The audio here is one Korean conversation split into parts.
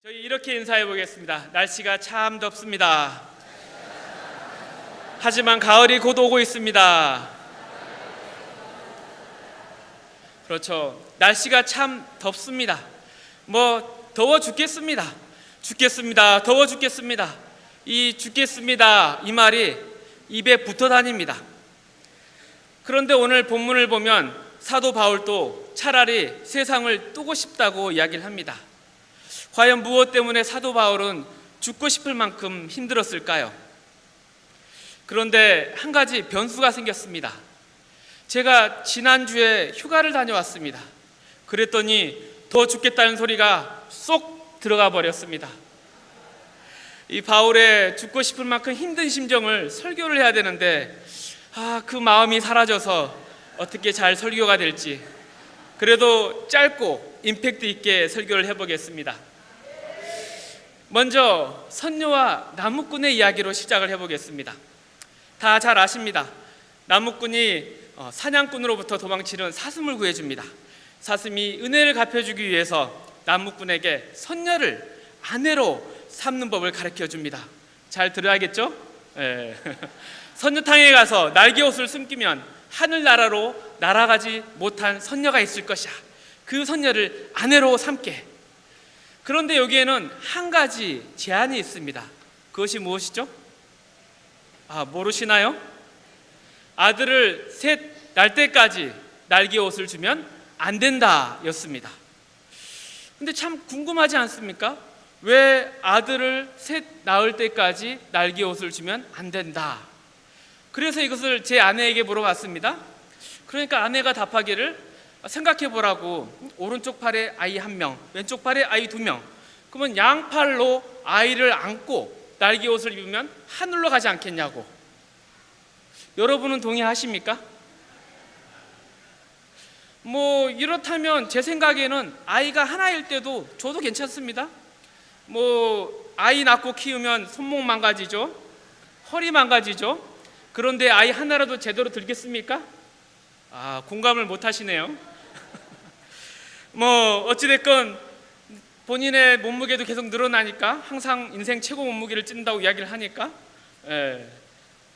저희 이렇게 인사해 보겠습니다. 날씨가 참 덥습니다. 하지만 가을이 곧 오고 있습니다. 그렇죠. 날씨가 참 덥습니다. 더워 죽겠습니다. 더워 죽겠습니다. 이 죽겠습니다 이 말이 입에 붙어 다닙니다. 그런데 오늘 본문을 보면 사도 바울도 차라리 세상을 뜨고 싶다고 이야기를 합니다. 과연 무엇 때문에 사도 바울은 죽고 싶을 만큼 힘들었을까요? 그런데 한 가지 변수가 생겼습니다. 제가 지난주에 휴가를 다녀왔습니다. 그랬더니 더 죽겠다는 소리가 쏙 들어가 버렸습니다. 이 바울의 죽고 싶을 만큼 힘든 심정을 설교를 해야 되는데 그 마음이 사라져서 어떻게 잘 설교가 될지, 그래도 짧고 임팩트 있게 설교를 해보겠습니다. 먼저 선녀와 나무꾼의 이야기로 시작을 해보겠습니다. 다 잘 아십니다. 나무꾼이 사냥꾼으로부터 도망치는 사슴을 구해줍니다. 사슴이 은혜를 갚아주기 위해서 나무꾼에게 선녀를 아내로 삼는 법을 가르쳐줍니다. 잘 들어야겠죠? 네. 선녀탕에 가서 날개옷을 숨기면 하늘나라로 날아가지 못한 선녀가 있을 것이야. 그 선녀를 아내로 삼게. 그런데 여기에는 한 가지 제한이 있습니다. 그것이 무엇이죠? 모르시나요? 아들을 셋 날 때까지 날개옷을 주면 안 된다 였습니다. 근데 참 궁금하지 않습니까? 왜 아들을 셋 낳을 때까지 날개옷을 주면 안 된다? 그래서 이것을 제 아내에게 물어봤습니다. 그러니까 아내가 답하기를, 생각해 보라고, 오른쪽 팔에 아이 1명, 왼쪽 팔에 아이 2명, 그러면 양팔로 아이를 안고 날개옷을 입으면 하늘로 가지 않겠냐고. 여러분은 동의하십니까? 이렇다면 제 생각에는 아이가 하나일 때도 저도 괜찮습니다. 아이 낳고 키우면 손목 망가지죠, 허리 망가지죠. 그런데 아이 하나라도 제대로 들겠습니까? 공감을 못 하시네요. 어찌됐건 본인의 몸무게도 계속 늘어나니까, 항상 인생 최고 몸무게를 찐다고 이야기를 하니까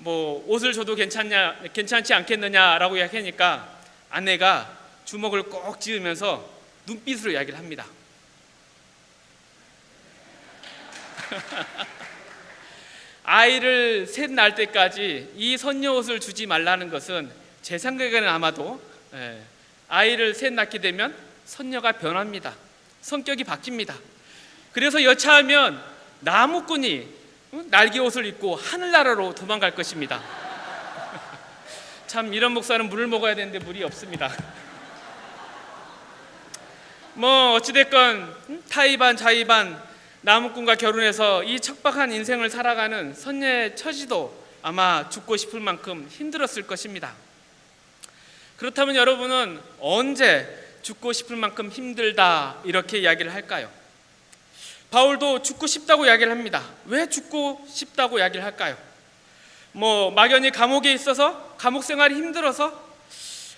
옷을 줘도 괜찮지 않겠느냐라고 이야기하니까 아내가 주먹을 꼭 쥐으면서 눈빛으로 이야기를 합니다. 아이를 셋 낳을 때까지 이 선녀 옷을 주지 말라는 것은 제 생각에는 아마도 아이를 셋 낳게 되면 선녀가 변합니다. 성격이 바뀝니다. 그래서 여차하면 나무꾼이 날개옷을 입고 하늘나라로 도망갈 것입니다. 참, 이런 목사는 물을 먹어야 되는데 물이 없습니다. 어찌됐건 타이반 자이반 나무꾼과 결혼해서 이 척박한 인생을 살아가는 선녀의 처지도 아마 죽고 싶을 만큼 힘들었을 것입니다. 그렇다면 여러분은 언제 죽고 싶을 만큼 힘들다 이렇게 이야기를 할까요? 바울도 죽고 싶다고 이야기를 합니다. 왜 죽고 싶다고 이야기를 할까요? 막연히 감옥에 있어서, 감옥 생활이 힘들어서?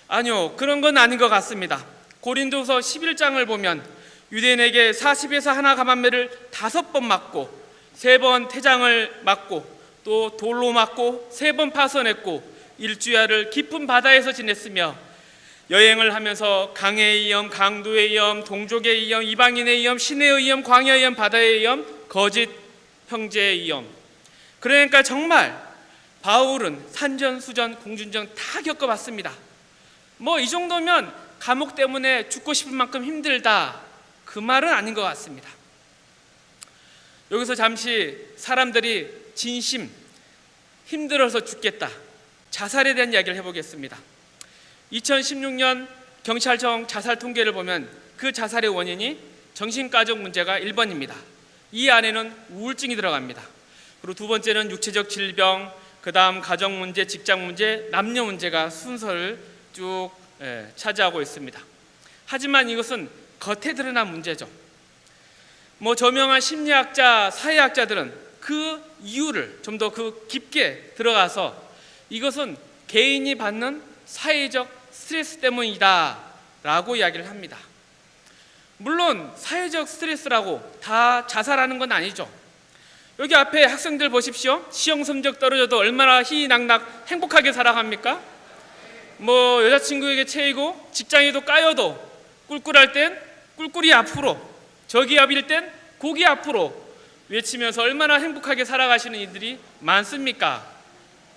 아니요, 그런 건 아닌 것 같습니다. 고린도서 11장을 보면 유대인에게 40에서 하나 가만매를 5번 맞고, 3번 태장을 맞고, 또 돌로 맞고, 3번 파선했고, 일주야를 깊은 바다에서 지냈으며 여행을 하면서 강의 위험, 강도의 위험, 동족의 위험, 이방인의 위험, 시내의 위험, 광야의 위험, 바다의 위험, 거짓 형제의 위험. 그러니까 정말 바울은 산전수전 공준전 다 겪어봤습니다. 이 정도면 감옥 때문에 죽고 싶을 만큼 힘들다, 그 말은 아닌 것 같습니다. 여기서 잠시 사람들이 진심 힘들어서 죽겠다, 자살에 대한 이야기를 해보겠습니다. 2016년 경찰청 자살 통계를 보면 그 자살의 원인이 정신가족 문제가 1번입니다. 이 안에는 우울증이 들어갑니다. 그리고 2번째는 육체적 질병, 그 다음 가정 문제, 직장 문제, 남녀 문제가 순서를 쭉 차지하고 있습니다. 하지만 이것은 겉에 드러난 문제죠. 저명한 심리학자, 사회학자들은 그 이유를 좀 더 깊게 들어가서 이것은 개인이 받는 사회적 스트레스 때문이다 라고 이야기를 합니다. 물론 사회적 스트레스라고 다 자살하는 건 아니죠. 여기 앞에 학생들 보십시오. 시험 성적 떨어져도 얼마나 희희낙낙 행복하게 살아갑니까? 뭐 여자친구에게 채이고 직장에도 까여도 꿀꿀할 땐 꿀꿀이 앞으로, 저기압일 땐 고기 앞으로 외치면서 얼마나 행복하게 살아가시는 이들이 많습니까?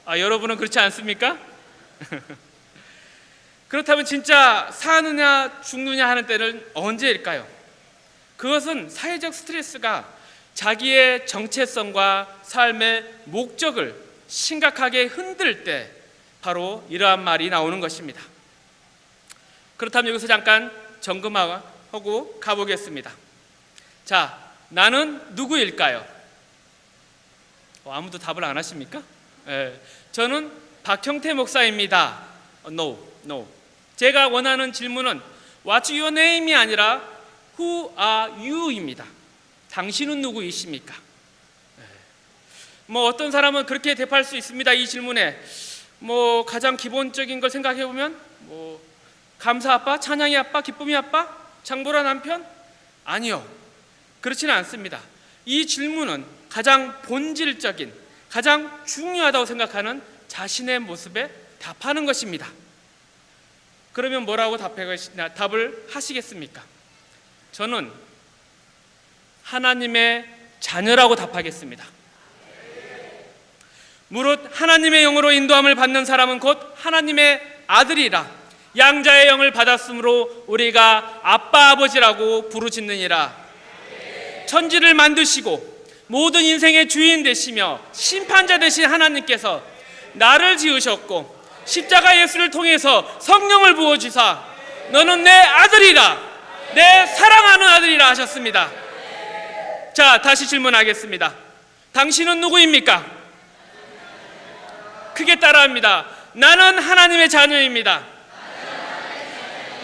여러분은 그렇지 않습니까? 그렇다면 진짜 사느냐 죽느냐 하는 때는 언제일까요? 그것은 사회적 스트레스가 자기의 정체성과 삶의 목적을 심각하게 흔들 때 바로 이러한 말이 나오는 것입니다. 그렇다면 여기서 잠깐 점검하고 가보겠습니다. 자, 나는 누구일까요? 아무도 답을 안 하십니까? 저는 박형태 목사입니다. No. 제가 원하는 질문은 What's your name이 아니라 Who are you입니다. 당신은 누구이십니까? 뭐 어떤 사람은 그렇게 대답할 수 있습니다. 이 질문에 뭐 가장 기본적인 걸 생각해 보면 뭐 감사 아빠, 찬양이 아빠, 기쁨이 아빠, 장보라 남편? 아니요, 그렇지는 않습니다. 이 질문은 가장 본질적인, 가장 중요하다고 생각하는 자신의 모습에 답하는 것입니다. 그러면 뭐라고 답을 하시겠습니까? 저는 하나님의 자녀라고 답하겠습니다. 무릇 하나님의 영으로 인도함을 받는 사람은 곧 하나님의 아들이라 양자의 영을 받았으므로 우리가 아빠 아버지라고 부르짖느니라. 천지를 만드시고 모든 인생의 주인 되시며 심판자 되신 하나님께서 나를 지으셨고 십자가 예수를 통해서 성령을 부어주사 너는 내 아들이라, 내 사랑하는 아들이라 하셨습니다. 자, 다시 질문하겠습니다. 당신은 누구입니까? 크게 따라합니다. 나는 하나님의 자녀입니다.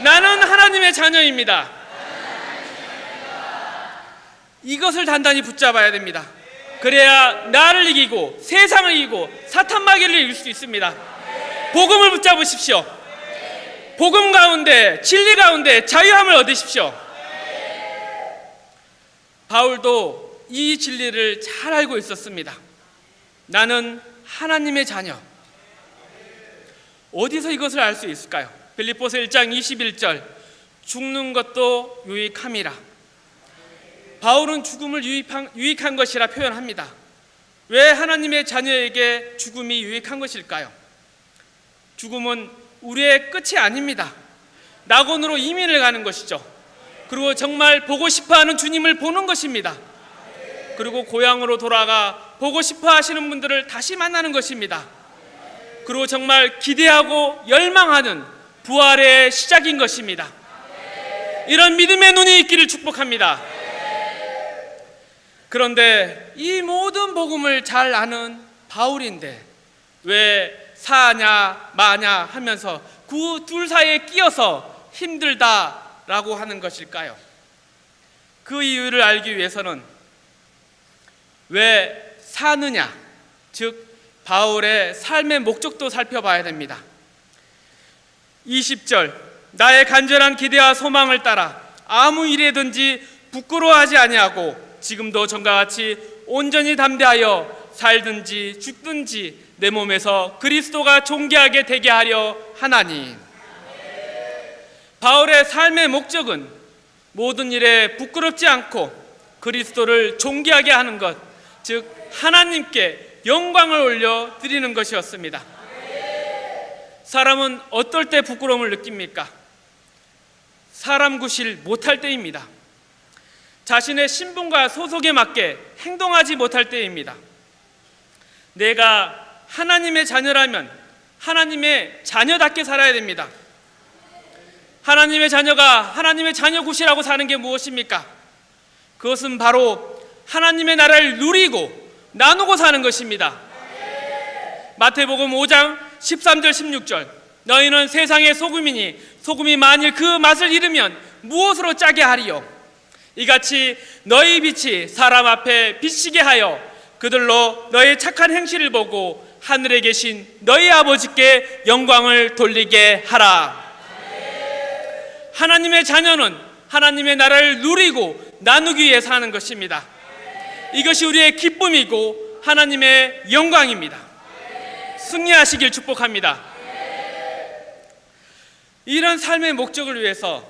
나는 하나님의 자녀입니다. 이것을 단단히 붙잡아야 됩니다. 그래야 나를 이기고 세상을 이기고 사탄 마귀를 이길 수 있습니다. 복음을 붙잡으십시오. 복음 가운데, 진리 가운데 자유함을 얻으십시오. 바울도 이 진리를 잘 알고 있었습니다. 나는 하나님의 자녀. 어디서 이것을 알 수 있을까요? 빌립보서 1장 21절 죽는 것도 유익함이라. 바울은 죽음을 유익한 것이라 표현합니다. 왜 하나님의 자녀에게 죽음이 유익한 것일까요? 죽음은 우리의 끝이 아닙니다. 낙원으로 이민을 가는 것이죠. 그리고 정말 보고 싶어하는 주님을 보는 것입니다. 그리고 고향으로 돌아가 보고 싶어 하시는 분들을 다시 만나는 것입니다. 그리고 정말 기대하고 열망하는 부활의 시작인 것입니다. 이런 믿음의 눈이 있기를 축복합니다. 그런데 이 모든 복음을 잘 아는 바울인데 왜 사냐 마냐 하면서 그 둘 사이에 끼어서 힘들다라고 하는 것일까요? 그 이유를 알기 위해서는 왜 사느냐, 즉 바울의 삶의 목적도 살펴봐야 됩니다. 20절 나의 간절한 기대와 소망을 따라 아무 일에든지 부끄러워하지 아니하고 지금도 전과 같이 온전히 담대하여 살든지 죽든지 내 몸에서 그리스도가 존귀하게 되게 하려 하나니. 바울의 삶의 목적은 모든 일에 부끄럽지 않고 그리스도를 존귀하게 하는 것, 즉 하나님께 영광을 올려 드리는 것이었습니다. 사람은 어떨 때 부끄러움을 느낍니까? 사람 구실 못할 때입니다. 자신의 신분과 소속에 맞게 행동하지 못할 때입니다. 내가 하나님의 자녀라면 하나님의 자녀답게 살아야 됩니다. 하나님의 자녀가 하나님의 자녀 구실하고 사는 게 무엇입니까? 그것은 바로 하나님의 나라를 누리고 나누고 사는 것입니다. 마태복음 5장 13절 16절 너희는 세상의 소금이니 소금이 만일 그 맛을 잃으면 무엇으로 짜게 하리요? 이같이 너희 빛이 사람 앞에 비치게 하여 그들로 너희 착한 행실을 보고 하늘에 계신 너희 아버지께 영광을 돌리게 하라. 하나님의 자녀는 하나님의 나라를 누리고 나누기 위해서 하는 것입니다. 이것이 우리의 기쁨이고 하나님의 영광입니다. 승리하시길 축복합니다. 이런 삶의 목적을 위해서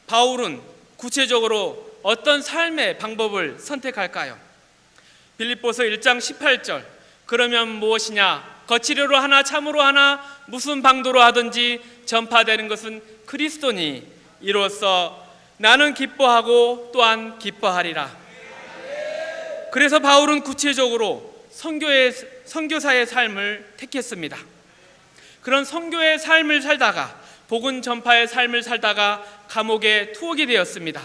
바울은 구체적으로 어떤 삶의 방법을 선택할까요? 빌립보서 1장 18절, 그러면 무엇이냐? 거칠어로 하나 참으로 하나 무슨 방도로 하든지 전파되는 것은 그리스도니 이로써 나는 기뻐하고 또한 기뻐하리라. 그래서 바울은 구체적으로 선교사의 삶을 택했습니다. 그런 선교의 삶을 살다가 복음 전파의 삶을 살다가 감옥에 투옥이 되었습니다.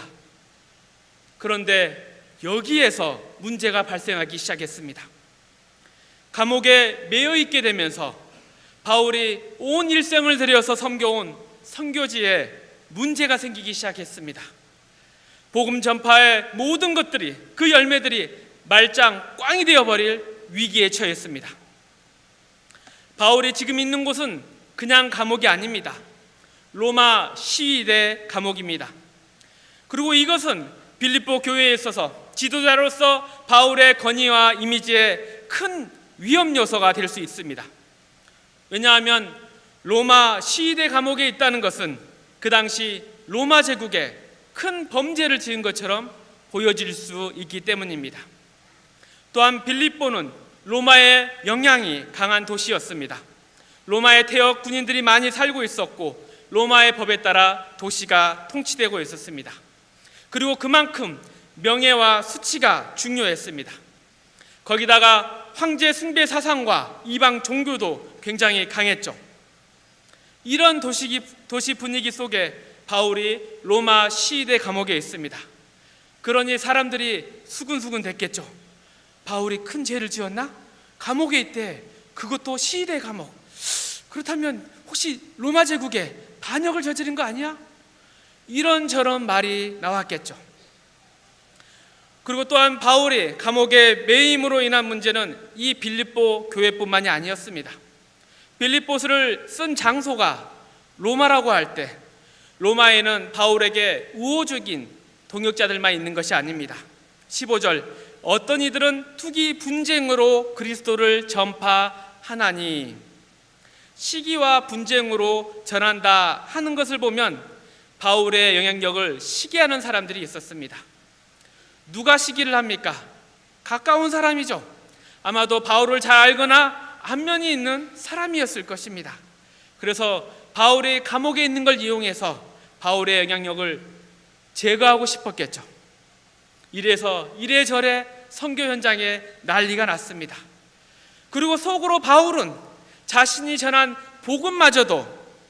그런데 여기에서 문제가 발생하기 시작했습니다. 감옥에 매여 있게 되면서 바울이 온 일생을 들여서 섬겨온 선교지에 문제가 생기기 시작했습니다. 복음 전파의 모든 것들이, 그 열매들이 말짱 꽝이 되어버릴 위기에 처했습니다. 바울이 지금 있는 곳은 그냥 감옥이 아닙니다. 로마 시위대 감옥입니다. 그리고 이것은 빌립보 교회에 있어서 지도자로서 바울의 권위와 이미지에 큰 위험 요소가 될 수 있습니다. 왜냐하면 로마 시위대 감옥에 있다는 것은 그 당시 로마 제국에 큰 범죄를 지은 것처럼 보여질 수 있기 때문입니다. 또한 빌립보는 로마의 영향이 강한 도시였습니다. 로마의 태역 군인들이 많이 살고 있었고 로마의 법에 따라 도시가 통치되고 있었습니다. 그리고 그만큼 명예와 수치가 중요했습니다. 거기다가 황제 숭배 사상과 이방 종교도 굉장히 강했죠. 이런 도시 분위기 속에 바울이 로마 시위대 감옥에 있습니다. 그러니 사람들이 수근수근 됐겠죠. 바울이 큰 죄를 지었나? 감옥에 있대. 그것도 시위대 감옥. 그렇다면 혹시 로마 제국에 반역을 저지른 거 아니야? 이런저런 말이 나왔겠죠. 그리고 또한 바울이 감옥에 매임으로 인한 문제는 이 빌립보 교회뿐만이 아니었습니다. 빌립보서를 쓴 장소가 로마라고 할 때 로마에는 바울에게 우호적인 동역자들만 있는 것이 아닙니다. 15절, 어떤 이들은 투기 분쟁으로 그리스도를 전파하나니. 시기와 분쟁으로 전한다 하는 것을 보면 바울의 영향력을 시기하는 사람들이 있었습니다. 누가 시기를 합니까? 가까운 사람이죠. 아마도 바울을 잘 알거나 안면이 있는 사람이었을 것입니다. 그래서 바울이 감옥에 있는 걸 이용해서 바울의 영향력을 제거하고 싶었겠죠. 이래서 이래저래 선교 현장에 난리가 났습니다. 그리고 속으로 바울은 자신이 전한 복음마저도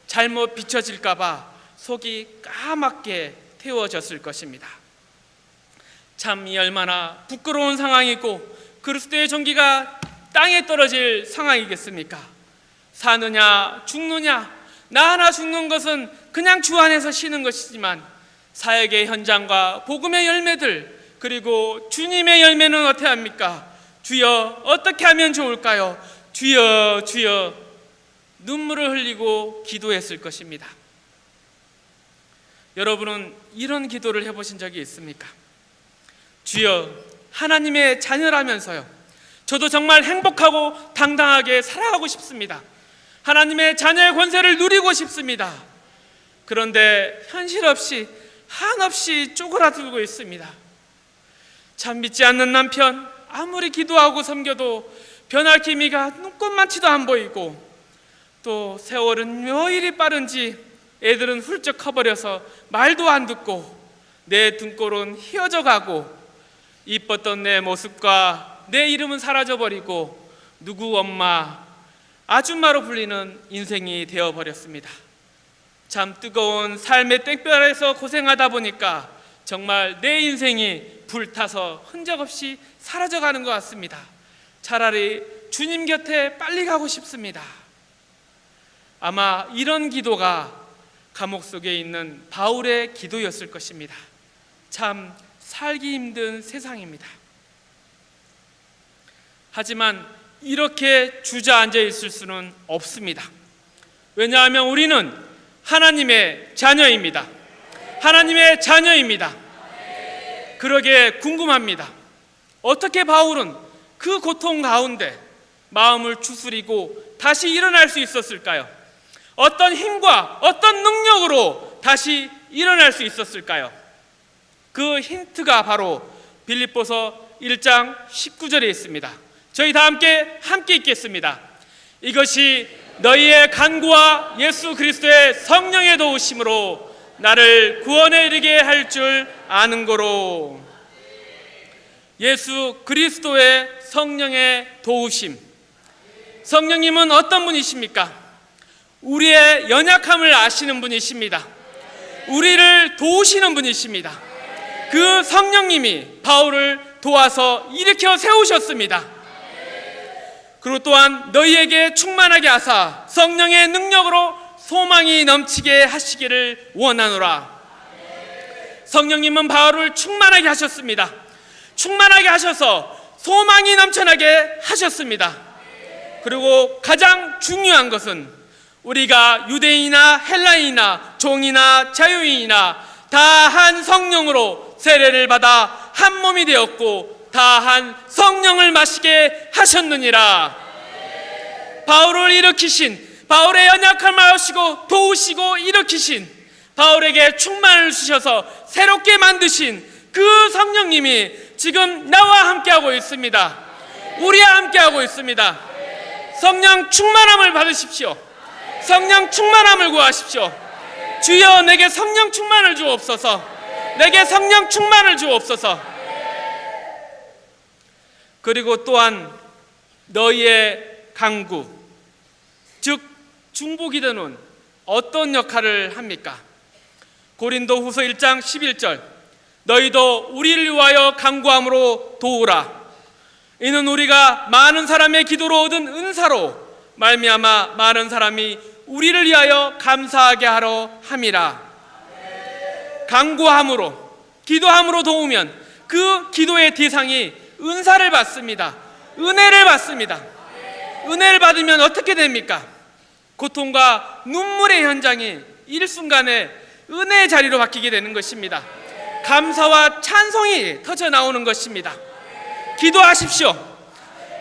잘못 비춰질까 봐 속이 까맣게 태워졌을 것입니다. 참 이 얼마나 부끄러운 상황이고 그리스도의 종기가 땅에 떨어질 상황이겠습니까? 사느냐 죽느냐, 나 하나 죽는 것은 그냥 주 안에서 쉬는 것이지만 사역의 현장과 복음의 열매들, 그리고 주님의 열매는 어떻게 합니까? 주여 어떻게 하면 좋을까요? 주여 주여, 눈물을 흘리고 기도했을 것입니다. 여러분은 이런 기도를 해보신 적이 있습니까? 주여, 하나님의 자녀라면서요, 저도 정말 행복하고 당당하게 살아가고 싶습니다. 하나님의 자녀의 권세를 누리고 싶습니다. 그런데 현실 없이 한없이 쪼그라들고 있습니다. 참 믿지 않는 남편, 아무리 기도하고 섬겨도 변할 기미가 눈꼽만치도 안 보이고, 또 세월은 왜 이리 빠른지 애들은 훌쩍 커버려서 말도 안 듣고 내 등골은 휘어져 가고 이뻤던 내 모습과 내 이름은 사라져버리고 누구 엄마, 아줌마로 불리는 인생이 되어버렸습니다. 참 뜨거운 삶의 땡볕에서 고생하다 보니까 정말 내 인생이 불타서 흔적 없이 사라져가는 것 같습니다. 차라리 주님 곁에 빨리 가고 싶습니다. 아마 이런 기도가 감옥 속에 있는 바울의 기도였을 것입니다. 참 살기 힘든 세상입니다. 하지만 이렇게 주저앉아 있을 수는 없습니다. 왜냐하면 우리는 하나님의 자녀입니다. 하나님의 자녀입니다. 그러게 궁금합니다. 어떻게 바울은 그 고통 가운데 마음을 추스리고 다시 일어날 수 있었을까요? 어떤 힘과 어떤 능력으로 다시 일어날 수 있었을까요? 그 힌트가 바로 빌립보서 1장 19절에 있습니다. 저희 다 함께 읽겠습니다. 이것이 너희의 간구와 예수 그리스도의 성령의 도우심으로 나를 구원에 이르게 할 줄 아는 거로. 예수 그리스도의 성령의 도우심. 성령님은 어떤 분이십니까? 우리의 연약함을 아시는 분이십니다. 우리를 도우시는 분이십니다. 그 성령님이 바울을 도와서 일으켜 세우셨습니다. 그리고 또한 너희에게 충만하게 하사 성령의 능력으로 소망이 넘치게 하시기를 원하노라. 성령님은 바울을 충만하게 하셨습니다. 충만하게 하셔서 소망이 넘쳐나게 하셨습니다. 그리고 가장 중요한 것은 우리가 유대인이나 헬라인이나 종이나 자유인이나 다 한 성령으로 세례를 받아 한 몸이 되었고 다 한 성령을 마시게 하셨느니라. 바울을 일으키신, 바울의 연약함을 아시고 도우시고 일으키신, 바울에게 충만을 주셔서 새롭게 만드신 그 성령님이 지금 나와 함께하고 있습니다. 우리와 함께하고 있습니다. 성령 충만함을 받으십시오. 성령 충만함을 구하십시오. 주여 내게 성령 충만을 주옵소서. 내게 성령 충만을 주옵소서. 그리고 또한 너희의 간구, 즉 중보기도는 어떤 역할을 합니까? 고린도후서 1장 11절 너희도 우리를 위하여 간구함으로 도우라. 이는 우리가 많은 사람의 기도로 얻은 은사로 말미암아 많은 사람이 우리를 위하여 감사하게 하러 함이라. 간구함으로, 기도함으로 도우면 그 기도의 대상이 은사를 받습니다. 은혜를 받습니다. 은혜를 받으면 어떻게 됩니까? 고통과 눈물의 현장이 일순간에 은혜의 자리로 바뀌게 되는 것입니다. 감사와 찬송이 터져 나오는 것입니다. 기도하십시오.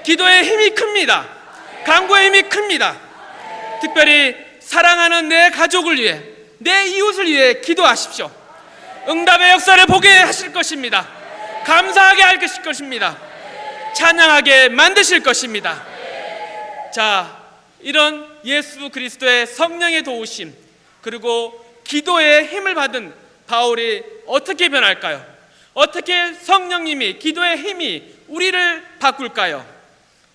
기도의 힘이 큽니다. 간구의 힘이 큽니다. 특별히 사랑하는 내 가족을 위해, 내 이웃을 위해 기도하십시오. 응답의 역사를 보게 하실 것입니다. 감사하게 할 것입니다. 찬양하게 만드실 것입니다. 자, 이런 예수 그리스도의 성령의 도우심, 그리고 기도의 힘을 받은 바울이 어떻게 변할까요? 어떻게 성령님이, 기도의 힘이 우리를 바꿀까요?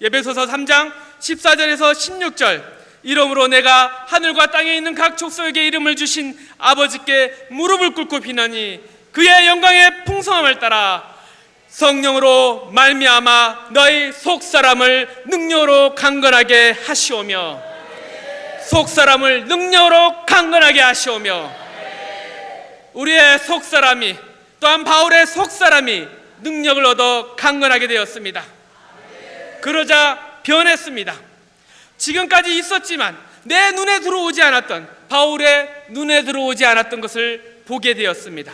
에베소서 3장 14절에서 16절 이러므로 내가 하늘과 땅에 있는 각 족속에게 이름을 주신 아버지께 무릎을 꿇고 비나니 그의 영광의 풍성함을 따라 성령으로 말미암아 너희 속사람을 능력으로 강건하게 하시오며, 속사람을 능력으로 강건하게 하시오며, 우리의 속사람이, 또한 바울의 속사람이 능력을 얻어 강건하게 되었습니다. 그러자 변했습니다. 지금까지 있었지만 내 눈에 들어오지 않았던, 바울의 눈에 들어오지 않았던 것을 보게 되었습니다.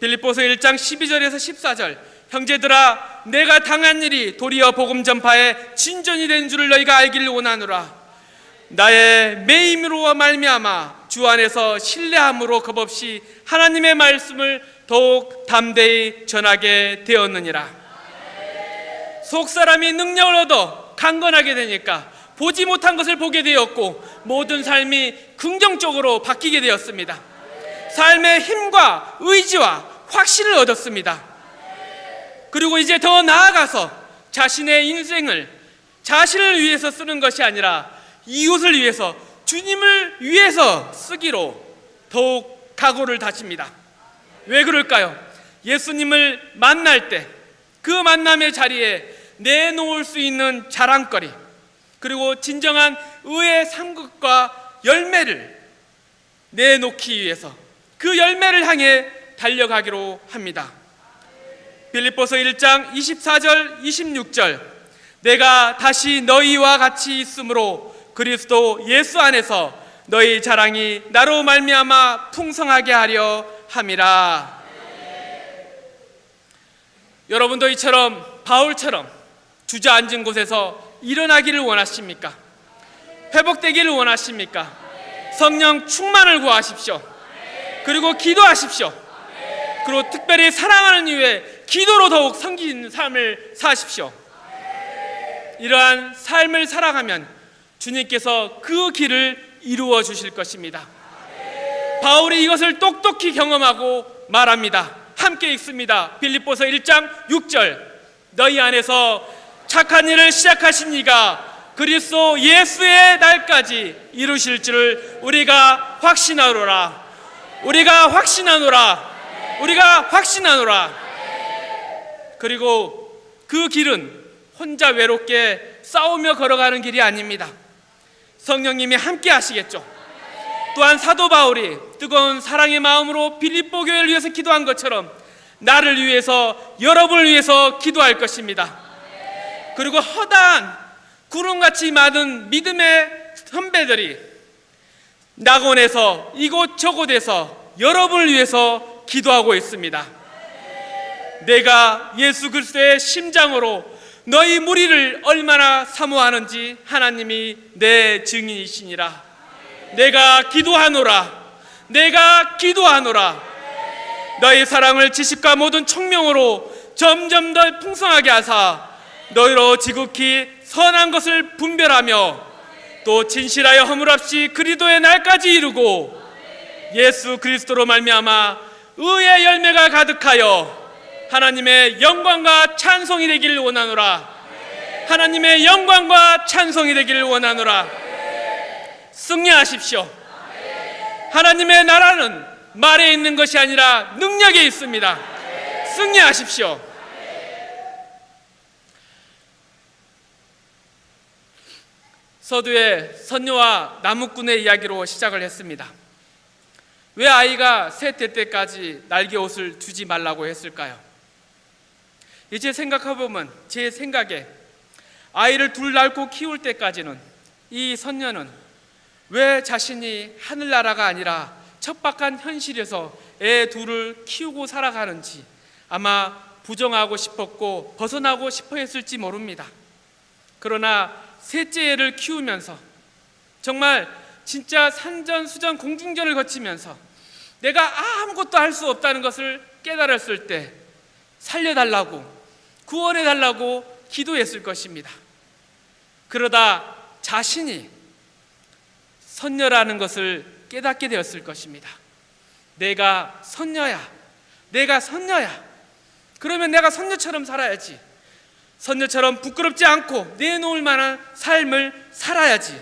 빌립보서 1장 12절에서 14절 형제들아 내가 당한 일이 도리어 복음 전파에 진전이 된 줄을 너희가 알기를 원하노라. 나의 매임으로 말미암아 주 안에서 신뢰함으로 겁없이 하나님의 말씀을 더욱 담대히 전하게 되었느니라. 속사람이 능력을 얻어 강건하게 되니까 보지 못한 것을 보게 되었고 모든 삶이 긍정적으로 바뀌게 되었습니다. 삶의 힘과 의지와 확신을 얻었습니다. 그리고 이제 더 나아가서 자신의 인생을 자신을 위해서 쓰는 것이 아니라 이웃을 위해서, 주님을 위해서 쓰기로 더욱 각오를 다집니다. 왜 그럴까요? 예수님을 만날 때 그 만남의 자리에 내놓을 수 있는 자랑거리, 그리고 진정한 의의 상급과 열매를 내놓기 위해서 그 열매를 향해 달려가기로 합니다. 빌립보서 1장 24절 26절 내가 다시 너희와 같이 있으므로 그리스도 예수 안에서 너희 자랑이 나로 말미암아 풍성하게 하려 함이라. 여러분도 이처럼 바울처럼 주저앉은 곳에서 일어나기를 원하십니까? 회복되기를 원하십니까? 성령 충만을 구하십시오. 그리고 기도하십시오. 그리고 특별히 사랑하는 이유에 기도로 더욱 섬기는 삶을 사십시오. 이러한 삶을 살아가면 주님께서 그 길을 이루어 주실 것입니다. 바울이 이것을 똑똑히 경험하고 말합니다. 함께 읽습니다. 빌립보서 1장 6절. 너희 안에서 착한 일을 시작하신 이가 그리스도 예수의 날까지 이루실 줄을 우리가 확신하노라. 우리가 확신하노라. 우리가 확신하노라. 그리고 그 길은 혼자 외롭게 싸우며 걸어가는 길이 아닙니다. 성령님이 함께 하시겠죠. 또한 사도 바울이 뜨거운 사랑의 마음으로 빌립보 교회를 위해서 기도한 것처럼 나를 위해서, 여러분을 위해서 기도할 것입니다. 그리고 허다한 구름같이 많은 믿음의 선배들이 낙원에서 이곳저곳에서 여러분을 위해서 기도하고 있습니다. 내가 예수 그리스도의 심장으로 너희 무리를 얼마나 사모하는지 하나님이 내 증인이시니라. 내가 기도하노라. 내가 기도하노라. 너희 사랑을 지식과 모든 총명으로 점점 더 풍성하게 하사 너희로 지극히 선한 것을 분별하며 또 진실하여 허물 없이 그리스도의 날까지 이루고 예수 그리스도로 말미암아 의의 열매가 가득하여 하나님의 영광과 찬송이 되기를 원하노라. 하나님의 영광과 찬송이 되기를 원하노라. 승리하십시오. 하나님의 나라는 말에 있는 것이 아니라 능력에 있습니다. 승리하십시오. 서두에 선녀와 나무꾼의 이야기로 시작을 했습니다. 왜 아이가 셋 될 때까지 날개 옷을 주지 말라고 했을까요? 이제 생각해보면 제 생각에 아이를 둘 낳고 키울 때까지는 이 선녀는 왜 자신이 하늘나라가 아니라 척박한 현실에서 애 둘을 키우고 살아가는지 아마 부정하고 싶었고 벗어나고 싶어 했을지 모릅니다. 그러나 셋째 애를 키우면서 정말 진짜 산전수전 공중전을 거치면서 내가 아무것도 할 수 없다는 것을 깨달았을 때 살려달라고, 구원해달라고 기도했을 것입니다. 그러다 자신이 선녀라는 것을 깨닫게 되었을 것입니다. 내가 선녀야. 내가 선녀야. 그러면 내가 선녀처럼 살아야지. 선녀처럼 부끄럽지 않고 내놓을 만한 삶을 살아야지.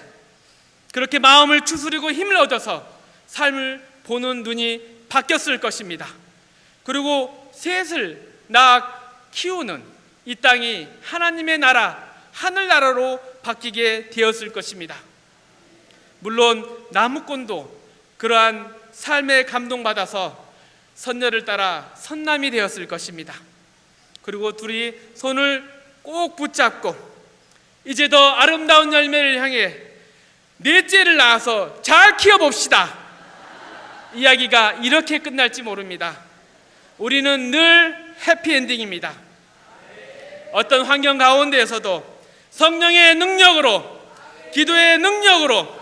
그렇게 마음을 추스리고 힘을 얻어서 삶을 보는 눈이 바뀌었을 것입니다. 그리고 셋을 낳아 키우는 이 땅이 하나님의 나라, 하늘나라로 바뀌게 되었을 것입니다. 물론 나무꾼도 그러한 삶에 감동받아서 선녀를 따라 선남이 되었을 것입니다. 그리고 둘이 손을 꼭 붙잡고 이제 더 아름다운 열매를 향해 넷째를 낳아서 잘 키워봅시다. 이야기가 이렇게 끝날지 모릅니다. 우리는 늘 해피엔딩입니다. 어떤 환경 가운데에서도 성령의 능력으로, 기도의 능력으로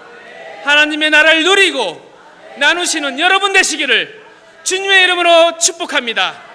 하나님의 나라를 누리고 나누시는 여러분 되시기를 주님의 이름으로 축복합니다.